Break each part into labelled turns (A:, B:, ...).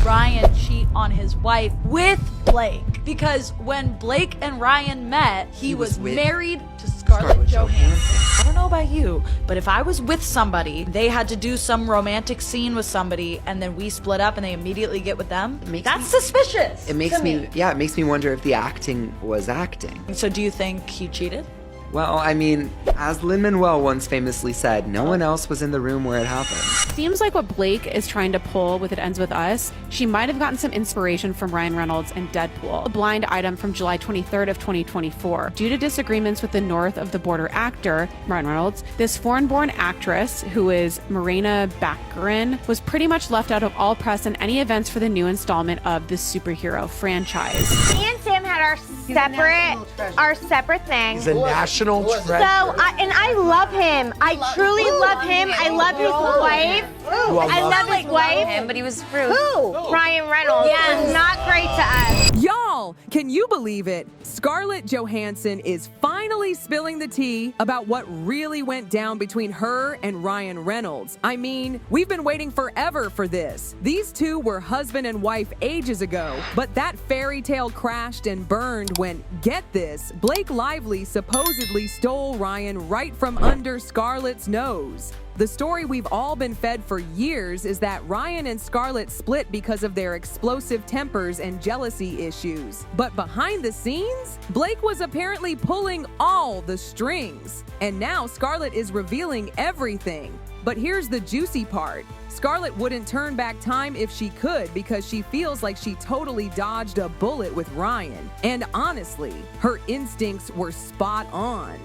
A: Ryan cheat on his wife with Blake. Because when Blake and Ryan met, he was married to Scarlett Johansson. I don't know about you, but if I was with somebody, they had to do some romantic scene with somebody, and then we split up and they immediately get with them, that's suspicious.
B: It makes me, yeah, it makes me wonder if the acting was acting.
A: So do you think he cheated?
B: Well, I mean, as Lin-Manuel once famously said, no one else was in the room where it happened.
C: Seems like what Blake is trying to pull with It Ends With Us, she might have gotten some inspiration from Ryan Reynolds and Deadpool. A blind item from July 23rd of 2024. Due to disagreements with the north of the border actor, Ryan Reynolds, this foreign-born actress, who is Marina Baccarin, was pretty much left out of all press and any events for the new installment of the superhero franchise.
D: Me and Sam had our separate things.
E: He's a national treasure.
D: I love him. I truly love him. I love his wife. I love his wife.
F: But he was rude.
D: Ryan Reynolds was not great to us.
G: Y'all, can you believe it? Scarlett Johansson is finally spilling the tea about what really went down between her and Ryan Reynolds. I mean, we've been waiting forever for this. These two were husband and wife ages ago, but that fairy tale crashed and burned when, get this, Blake Lively supposedly stole Ryan right from under Scarlett's nose. The story we've all been fed for years is that Ryan and Scarlett split because of their explosive tempers and jealousy issues. But behind the scenes, Blake was apparently pulling all the strings. And now Scarlett is revealing everything. But here's the juicy part. Scarlett wouldn't turn back time if she could because she feels like she totally dodged a bullet with Ryan. And honestly, her instincts were spot on.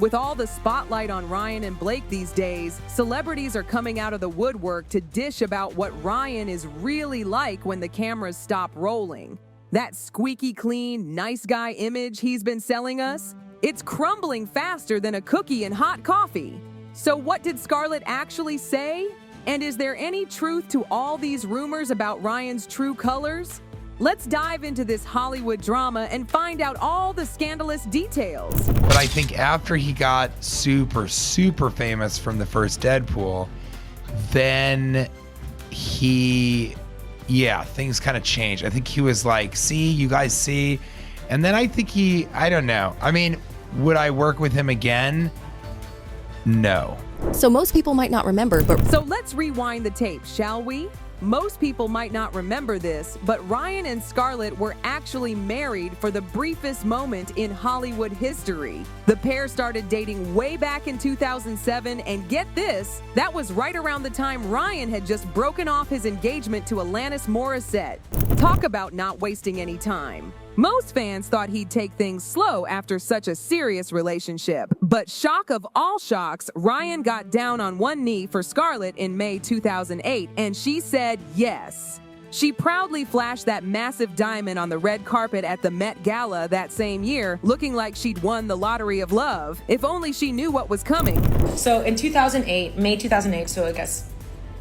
G: With all the spotlight on Ryan and Blake these days, celebrities are coming out of the woodwork to dish about what Ryan is really like when the cameras stop rolling. That squeaky clean, nice guy image he's been selling us, it's crumbling faster than a cookie in hot coffee. So what did Scarlett actually say? And is there any truth to all these rumors about Ryan's true colors? Let's dive into this Hollywood drama and find out all the scandalous details.
E: But I think after he got super famous from the first Deadpool, then things kind of changed. I think he was like, see, you guys see? And then I think I don't know. I mean, would I work with him again? No.
H: So most people might not remember, but...
G: So let's rewind the tape, shall we? Most people might not remember this, but Ryan and Scarlett were actually married for the briefest moment in Hollywood history. The pair started dating way back in 2007, and get this, that was right around the time Ryan had just broken off his engagement to Alanis Morissette. Talk about not wasting any time. Most fans thought he'd take things slow after such a serious relationship. But shock of all shocks, Ryan got down on one knee for Scarlett in May 2008, and she said yes. She proudly flashed that massive diamond on the red carpet at the Met Gala that same year, looking like she'd won the lottery of love. If only she knew what was coming.
I: So in 2008, May 2008, so I guess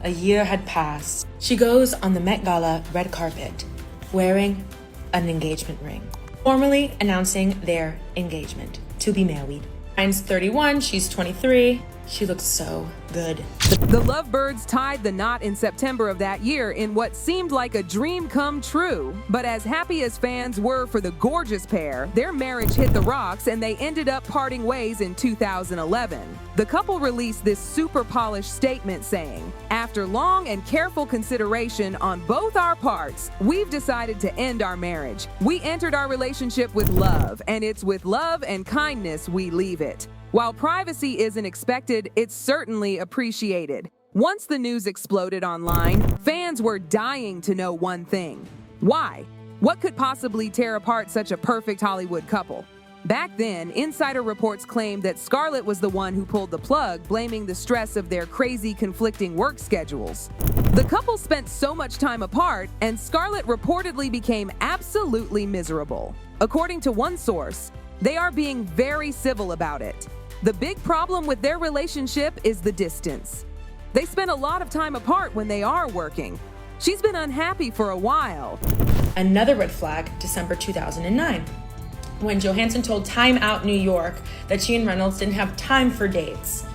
I: a year had passed, she goes on the Met Gala red carpet wearing an engagement ring, formally announcing their engagement to be married. Ryan's 31, she's 23. She looks so good.
G: The lovebirds tied the knot in September of that year in what seemed like a dream come true. But as happy as fans were for the gorgeous pair, their marriage hit the rocks and they ended up parting ways in 2011. The couple released this super polished statement saying, "After long and careful consideration on both our parts, we've decided to end our marriage. We entered our relationship with love, and it's with love and kindness we leave it. While privacy isn't expected, it's certainly appreciated." Once the news exploded online, fans were dying to know one thing. Why? What could possibly tear apart such a perfect Hollywood couple? Back then, insider reports claimed that Scarlett was the one who pulled the plug, blaming the stress of their crazy conflicting work schedules. The couple spent so much time apart, and Scarlett reportedly became absolutely miserable. According to one source, they are being very civil about it. The big problem with their relationship is the distance. They spend a lot of time apart when they are working. She's been unhappy for a while.
I: Another red flag, December 2009, when Johansson told Time Out New York that she and Reynolds didn't have time for dates.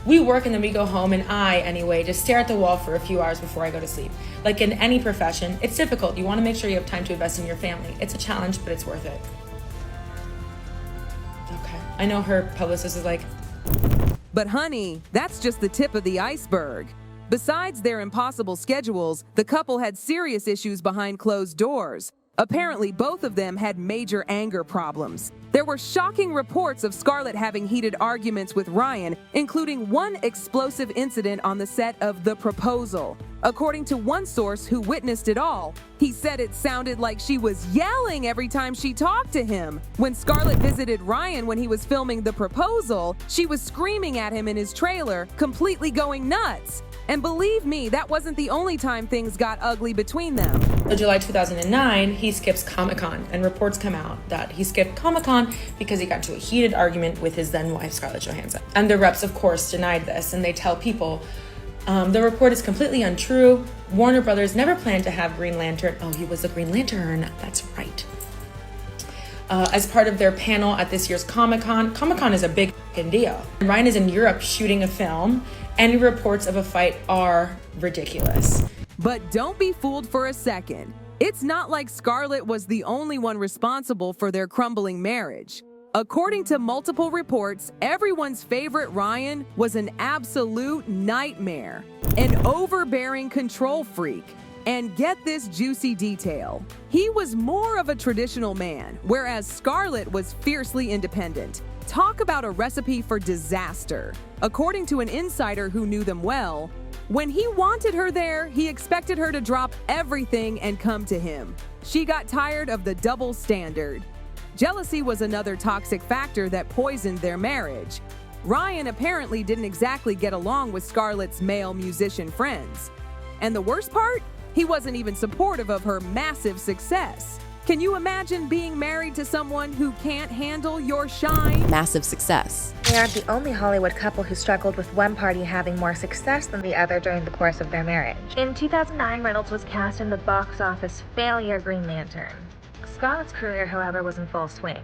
I: We work and then we go home, and I, anyway, just stare at the wall for a few hours before I go to sleep. Like in any profession, it's difficult. You want to make sure you have time to invest in your family. It's a challenge, but it's worth it. Okay. I know her publicist is like,
G: But honey, that's just the tip of the iceberg. Besides their impossible schedules, the couple had serious issues behind closed doors. Apparently, both of them had major anger problems. There were shocking reports of Scarlett having heated arguments with Ryan, including one explosive incident on the set of The Proposal. According to one source who witnessed it all, he said it sounded like she was yelling every time she talked to him. When Scarlett visited Ryan when he was filming The Proposal, she was screaming at him in his trailer, completely going nuts. And believe me, that wasn't the only time things got ugly between them.
I: in July 2009, he skips Comic-Con, and reports come out that he skipped Comic-Con because he got into a heated argument with his then wife, Scarlett Johansson. And the reps, of course, denied this, and they tell people, the report is completely untrue. Warner Brothers never planned to have Green Lantern. Oh, he was a Green Lantern. That's right. As part of their panel at this year's Comic-Con. Comic-Con is a big deal. Ryan is in Europe shooting a film. Any reports of a fight are ridiculous.
G: But don't be fooled for a second. It's not like Scarlett was the only one responsible for their crumbling marriage. According to multiple reports, everyone's favorite Ryan was an absolute nightmare, an overbearing control freak. And get this juicy detail. He was more of a traditional man, whereas Scarlett was fiercely independent. Talk about a recipe for disaster. According to an insider who knew them well, when he wanted her there, he expected her to drop everything and come to him. She got tired of the double standard. Jealousy was another toxic factor that poisoned their marriage. Ryan apparently didn't exactly get along with Scarlett's male musician friends. And the worst part? He wasn't even supportive of her massive success. Can you imagine being married to someone who can't handle your shine?
H: Massive success.
D: They aren't the only Hollywood couple who struggled with one party having more success than the other during the course of their marriage. In 2009, Reynolds was cast in the box office failure Green Lantern. Scarlett's career, however, was in full swing.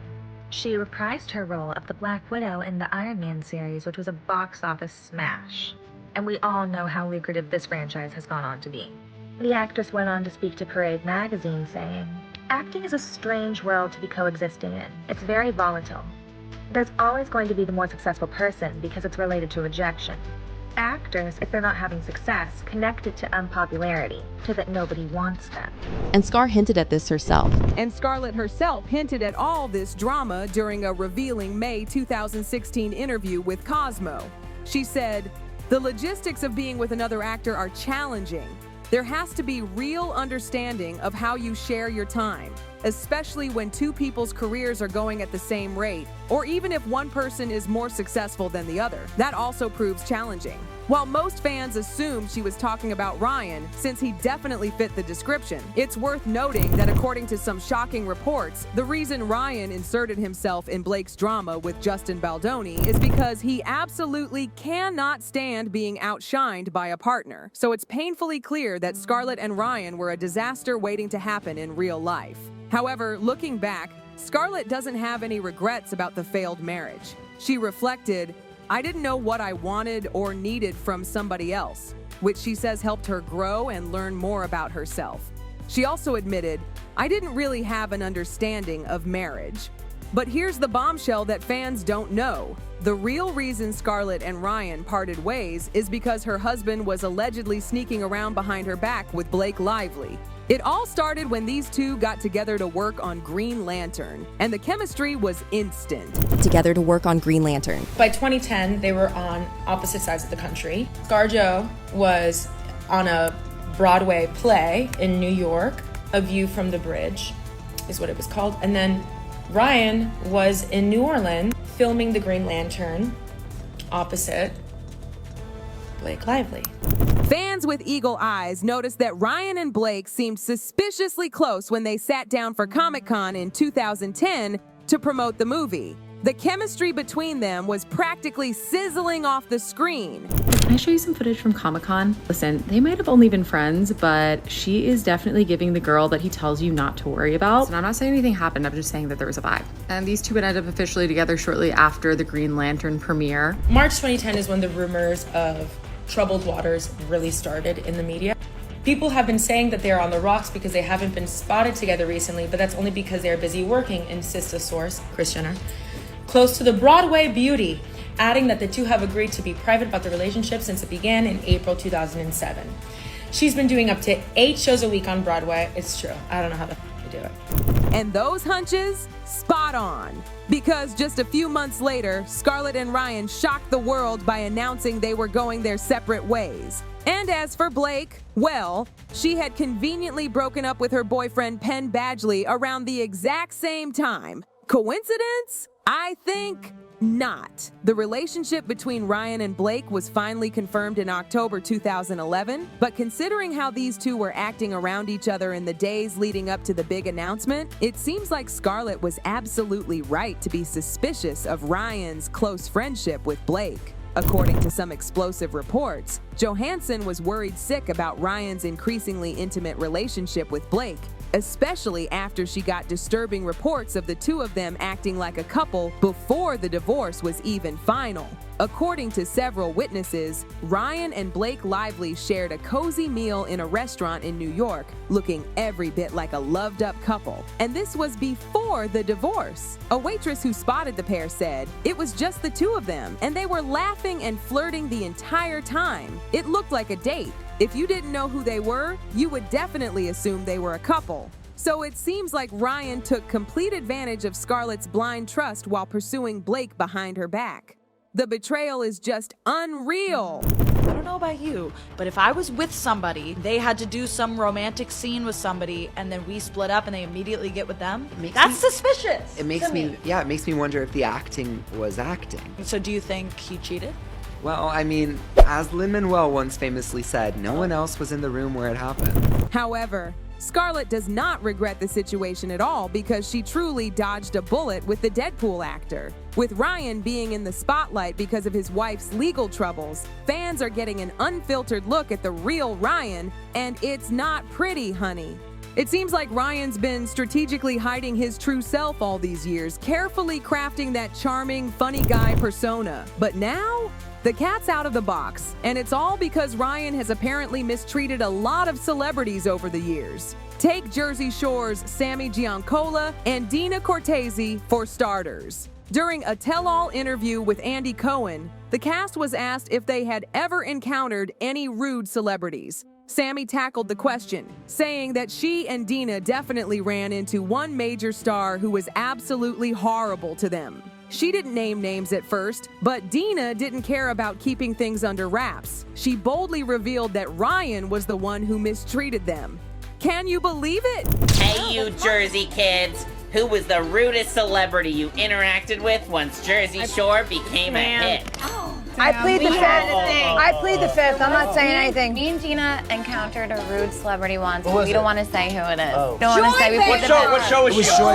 D: She reprised her role of the Black Widow in the Iron Man series, which was a box office smash. And we all know how lucrative this franchise has gone on to be. The actress went on to speak to Parade magazine saying, "Acting is a strange world to be coexisting in. It's very volatile. There's always going to be the more successful person because it's related to rejection. Actors, if they're not having success, connect it to unpopularity, to that nobody wants them."
H: And Scar hinted at this herself.
G: And Scarlett herself hinted at all this drama during a revealing May 2016 interview with Cosmo. She said, "The logistics of being with another actor are challenging. There has to be real understanding of how you share your time, especially when two people's careers are going at the same rate, or even if one person is more successful than the other. That also proves challenging." While most fans assumed she was talking about Ryan, since he definitely fit the description, it's worth noting that according to some shocking reports, the reason Ryan inserted himself in Blake's drama with Justin Baldoni is because he absolutely cannot stand being outshined by a partner. So it's painfully clear that Scarlett and Ryan were a disaster waiting to happen in real life. However, looking back, Scarlett doesn't have any regrets about the failed marriage. She reflected, "I didn't know what I wanted or needed from somebody else," which she says helped her grow and learn more about herself. She also admitted, "I didn't really have an understanding of marriage." But here's the bombshell that fans don't know. The real reason Scarlett and Ryan parted ways is because her husband was allegedly sneaking around behind her back with Blake Lively. It all started when these two got together to work on Green Lantern, and the chemistry was instant.
H: Together to work on Green Lantern.
I: By 2010, they were on opposite sides of the country. ScarJo was on a Broadway play in New York, A View from the Bridge is what it was called. And then Ryan was in New Orleans filming the Green Lantern opposite Blake Lively.
G: Fans with eagle eyes noticed that Ryan and Blake seemed suspiciously close when they sat down for Comic-Con in 2010 to promote the movie. The chemistry between them was practically sizzling off the screen.
F: Can I show you some footage from Comic-Con? Listen, they might have only been friends, but she is definitely giving the girl that he tells you not to worry about. And I'm not saying anything happened, I'm just saying that there was a vibe. And these two would end up officially together shortly after the Green Lantern premiere.
I: March 2010 is when the rumors of troubled waters really started in the media. People have been saying that they're on the rocks because they haven't been spotted together recently, but that's only because they're busy working, insists a source, Kris Jenner, close to the Broadway beauty, adding that the two have agreed to be private about the relationship since it began in April 2007. She's been doing up to 8 shows a week on Broadway. It's true. I don't know how the f they do it.
G: And those hunches, spot on. Because just a few months later, Scarlett and Ryan shocked the world by announcing they were going their separate ways. And as for Blake, well, she had conveniently broken up with her boyfriend Penn Badgley around the exact same time. Coincidence? I think not. The relationship between Ryan and Blake was finally confirmed in October 2011, but considering how these two were acting around each other in the days leading up to the big announcement, it seems like Scarlett was absolutely right to be suspicious of Ryan's close friendship with Blake. According to some explosive reports, Johansson was worried sick about Ryan's increasingly intimate relationship with Blake, especially after she got disturbing reports of the two of them acting like a couple before the divorce was even final. According to several witnesses, Ryan and Blake Lively shared a cozy meal in a restaurant in New York, looking every bit like a loved-up couple. And this was before the divorce. A waitress who spotted the pair said, "It was just the two of them, and they were laughing and flirting the entire time. It looked like a date. If you didn't know who they were, you would definitely assume they were a couple." So it seems like Ryan took complete advantage of Scarlett's blind trust while pursuing Blake behind her back. The betrayal is just unreal.
A: I don't know about you, but if I was with somebody, they had to do some romantic scene with somebody, and then we split up and they immediately get with them, that's suspicious.
B: It makes
A: to
B: me wonder if the acting was acting.
A: So do you think he cheated?
B: Well, I mean, as Lin-Manuel once famously said, no one else was in the room where it happened.
G: However, Scarlett does not regret the situation at all because she truly dodged a bullet with the Deadpool actor. With Ryan being in the spotlight because of his wife's legal troubles, fans are getting an unfiltered look at the real Ryan, and it's not pretty, honey. It seems like Ryan's been strategically hiding his true self all these years, carefully crafting that charming, funny guy persona. But now, the cat's out of the box, and it's all because Ryan has apparently mistreated a lot of celebrities over the years. Take Jersey Shore's Sammy Giancola and Dina Cortese for starters. During a tell-all interview with Andy Cohen, the cast was asked if they had ever encountered any rude celebrities. Sammy tackled the question, saying that she and Dina definitely ran into one major star who was absolutely horrible to them. She didn't name names at first, but Dina didn't care about keeping things under wraps. She boldly revealed that Ryan was the one who mistreated them. Can you believe it?
J: Hey, you Jersey kids. Who was the rudest celebrity you interacted with once Jersey Shore became a hit?
K: I plead the fifth. I plead the fifth. I'm not saying anything.
L: Me and Gina encountered a rude celebrity once, but we don't want to say who it is. Don't want to say. We
M: What show was she on?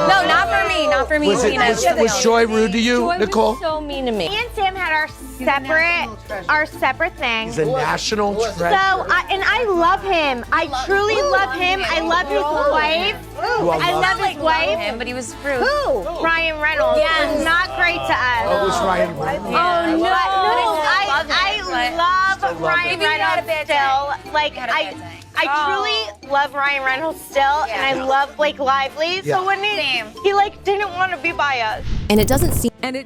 L: No, not for me. Not for me, Gina.
M: Was Joy rude to you, Nicole?
K: So mean to me. Me and Sam had our separate things.
M: He's a national treasure.
K: And I love him. I truly love him. I love his wife. I love his wife.
L: Him, but he was rude.
K: Who? Ryan Reynolds. Yeah, not great to us.
M: Oh, it was Ryan Reynolds.
K: Oh no! I love Ryan Reynolds still. Like I truly love Ryan Reynolds still, and I love Blake Lively. So when he like didn't want to be by us.
H: And it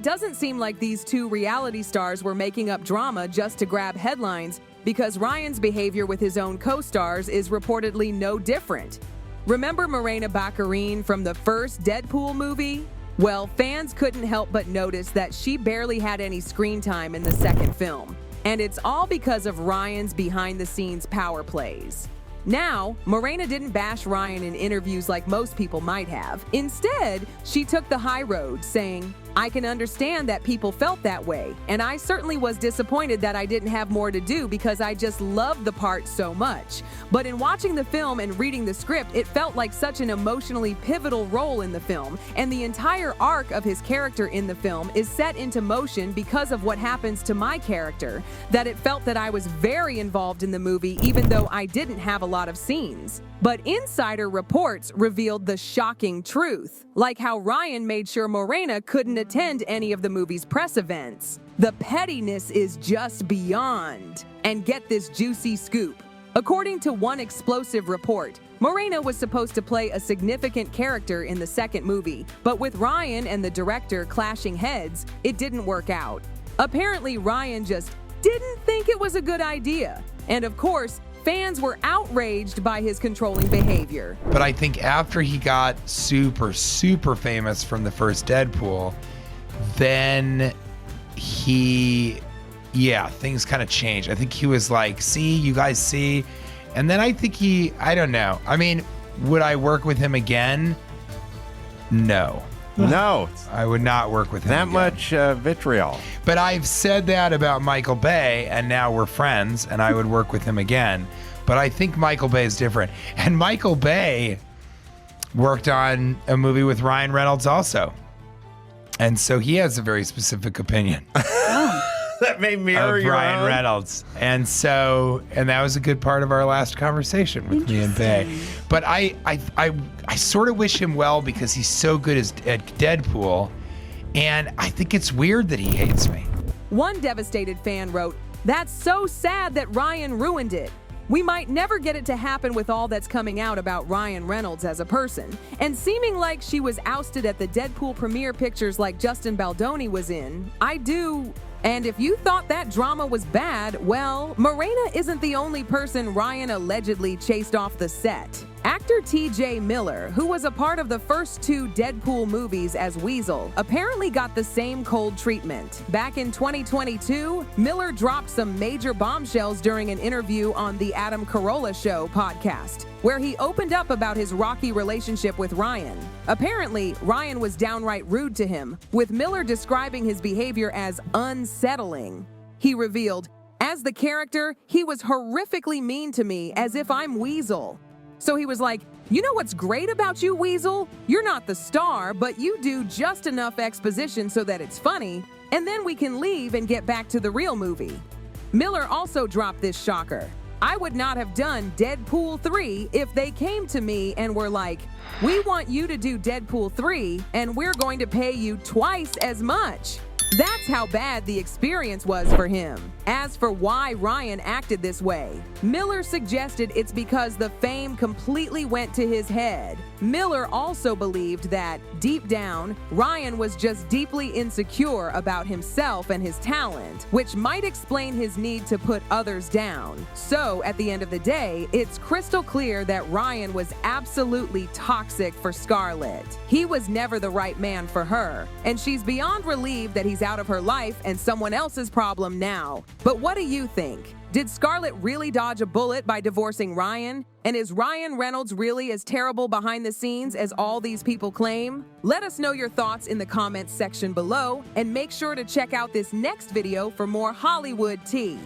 G: doesn't seem like these two reality stars were making up drama just to grab headlines, because Ryan's behavior with his own co-stars is reportedly no different. Remember Morena Baccarin from the first Deadpool movie? Well, fans couldn't help but notice that she barely had any screen time in the second film. And it's all because of Ryan's behind-the-scenes power plays. Now, Morena didn't bash Ryan in interviews like most people might have. Instead, she took the high road, saying, I can understand that people felt that way, and I certainly was disappointed that I didn't have more to do because I just loved the part so much. But in watching the film and reading the script, it felt like such an emotionally pivotal role in the film, and the entire arc of his character in the film is set into motion because of what happens to my character, that it felt that I was very involved in the movie even though I didn't have a lot of scenes. But insider reports revealed the shocking truth, like how Ryan made sure Morena couldn't attend any of the movie's press events. The pettiness is just beyond. And get this juicy scoop. According to one explosive report, Morena was supposed to play a significant character in the second movie, but with Ryan and the director clashing heads, it didn't work out. Apparently, Ryan just didn't think it was a good idea. And of course, fans were outraged by his controlling behavior.
E: But I think after he got super famous from the first Deadpool, then things kind of changed. I think he was like, see, you guys see? And then I think I don't know. I mean, would I work with him again? No.
N: No.
E: I would not work with him
N: that
E: again.
N: much vitriol.
E: But I've said that about Michael Bay, and now we're friends, and I would work with him again. But I think Michael Bay is different. And Michael Bay worked on a movie with Ryan Reynolds also. And so he has a very specific opinion.
N: That may mirror
E: of
N: your
E: Ryan
N: own.
E: Reynolds. And that was a good part of our last conversation with me and Bay. But I sort of wish him well because he's so good at Deadpool. And I think it's weird that he hates me.
G: One devastated fan wrote, "That's so sad that Ryan ruined it. We might never get it to happen with all that's coming out about Ryan Reynolds as a person. And seeming like she was ousted at the Deadpool premiere pictures like Justin Baldoni was in, I do. And if you thought that drama was bad, well, Morena isn't the only person Ryan allegedly chased off the set. Actor T.J. Miller, who was a part of the first two Deadpool movies as Weasel, apparently got the same cold treatment. Back in 2022, Miller dropped some major bombshells during an interview on the Adam Carolla Show podcast, where he opened up about his rocky relationship with Ryan. Apparently, Ryan was downright rude to him, with Miller describing his behavior as unsettling. He revealed, "As the character, he was horrifically mean to me as if I'm Weasel." So he was like, "You know what's great about you, Weasel? You're not the star, but you do just enough exposition so that it's funny, and then we can leave and get back to the real movie." Miller also dropped this shocker. "I would not have done Deadpool 3 if they came to me and were like, 'We want you to do Deadpool 3, and we're going to pay you twice as much.'" That's how bad the experience was for him. As for why Ryan acted this way, Miller suggested it's because the fame completely went to his head. Miller also believed that, deep down, Ryan was just deeply insecure about himself and his talent, which might explain his need to put others down. So, at the end of the day, it's crystal clear that Ryan was absolutely toxic for Scarlett. He was never the right man for her, and she's beyond relieved that he's out of her life and someone else's problem now. But what do you think? Did Scarlett really dodge a bullet by divorcing Ryan? And is Ryan Reynolds really as terrible behind the scenes as all these people claim? Let us know your thoughts in the comments section below, and make sure to check out this next video for more Hollywood tea.